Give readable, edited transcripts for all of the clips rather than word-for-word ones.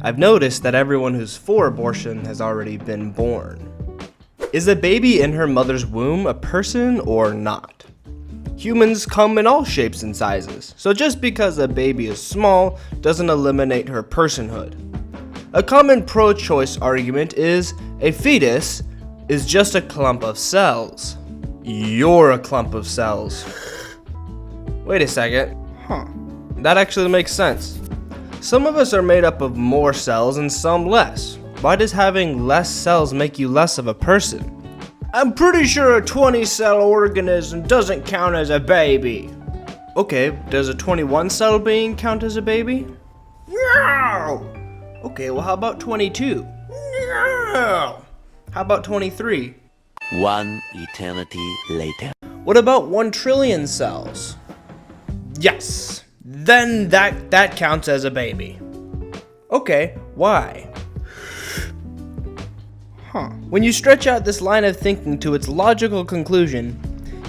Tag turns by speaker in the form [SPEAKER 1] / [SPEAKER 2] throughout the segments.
[SPEAKER 1] I've noticed that everyone who's for abortion has already been born. Is a baby in her mother's womb a person or not? Humans come in all shapes and sizes, so just because a baby is small doesn't eliminate her personhood. A common pro-choice argument is a fetus is just a clump of cells. You're a clump of cells. Wait a second. That actually makes sense. Some of us are made up of more cells and some less. Why does having less cells make you less of a person? I'm pretty sure a 20-cell organism doesn't count as a baby. Okay, does a 21-cell being count as a baby? No! Okay, well how about 22? No! How about 23?
[SPEAKER 2] 1 eternity later.
[SPEAKER 1] What about 1 trillion cells? Yes! Then that counts as a baby. Okay, why? When you stretch out this line of thinking to its logical conclusion,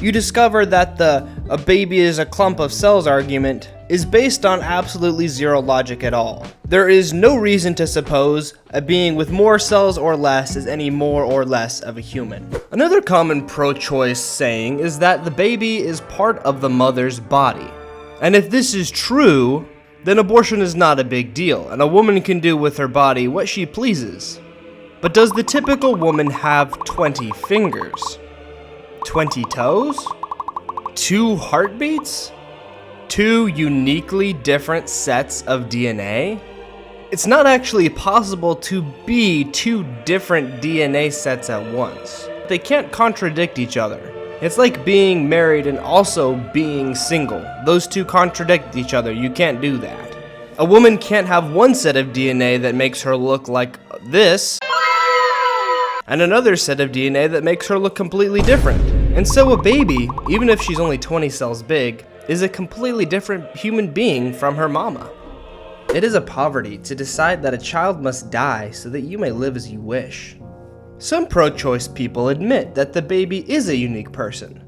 [SPEAKER 1] you discover that a baby is a clump of cells argument is based on absolutely zero logic at all. There is no reason to suppose a being with more cells or less is any more or less of a human. Another common pro-choice saying is that the baby is part of the mother's body. And if this is true, then abortion is not a big deal, and a woman can do with her body what she pleases. But does the typical woman have 20 fingers? 20 toes? 2 heartbeats? 2 uniquely different sets of DNA? It's not actually possible to be 2 different DNA sets at once. They can't contradict each other. It's like being married and also being single. Those two contradict each other. You can't do that. A woman can't have one set of DNA that makes her look like this, and another set of DNA that makes her look completely different. And so a baby, even if she's only 20 cells big, is a completely different human being from her mama. It is a poverty to decide that a child must die so that you may live as you wish. Some pro-choice people admit that the baby is a unique person,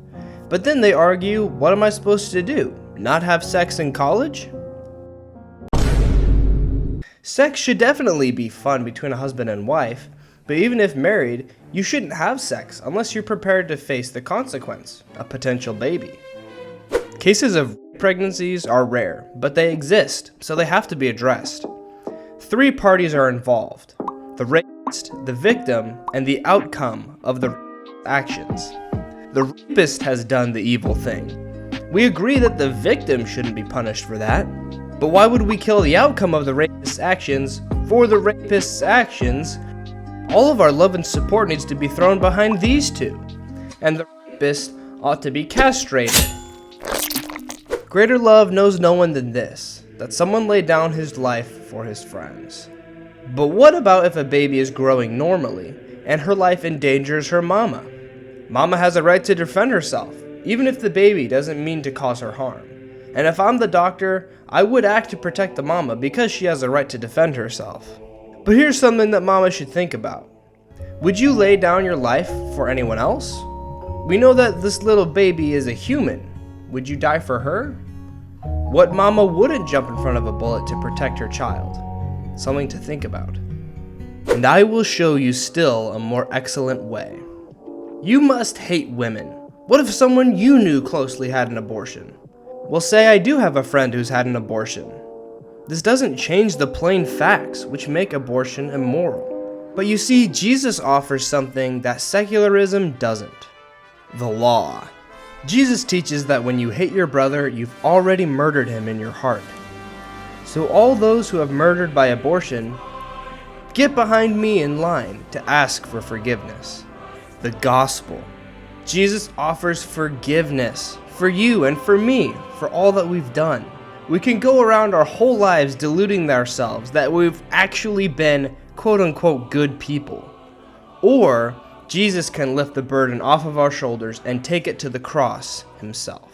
[SPEAKER 1] but then they argue, what am I supposed to do? Not have sex in college? Sex should definitely be fun between a husband and wife, but even if married, you shouldn't have sex unless you're prepared to face the consequence, a potential baby. Cases of pregnancies are rare, but they exist, so they have to be addressed. 3 parties are involved: the rapist, the victim, and the outcome of the actions. The rapist has done the evil thing. We agree that the victim shouldn't be punished for that, but why would we kill the outcome of the rapist's actions for the rapist's actions? All of our love and support needs to be thrown behind these 2, and the rapist ought to be castrated. Greater love knows no one than this, that someone laid down his life for his friends. But what about if a baby is growing normally, and her life endangers her mama? Mama has a right to defend herself, even if the baby doesn't mean to cause her harm. And if I'm the doctor, I would act to protect the mama because she has a right to defend herself. But here's something that mama should think about. Would you lay down your life for anyone else? We know that this little baby is a human. Would you die for her? What mama wouldn't jump in front of a bullet to protect her child? Something to think about. And I will show you still a more excellent way. You must hate women. What if someone you knew closely had an abortion? Well, say I do have a friend who's had an abortion. This doesn't change the plain facts which make abortion immoral. But you see, Jesus offers something that secularism doesn't. The law. Jesus teaches that when you hate your brother, you've already murdered him in your heart. So all those who have murdered by abortion, get behind me in line to ask for forgiveness. The gospel. Jesus offers forgiveness for you and for me, for all that we've done. We can go around our whole lives deluding ourselves that we've actually been quote-unquote good people. Or Jesus can lift the burden off of our shoulders and take it to the cross himself.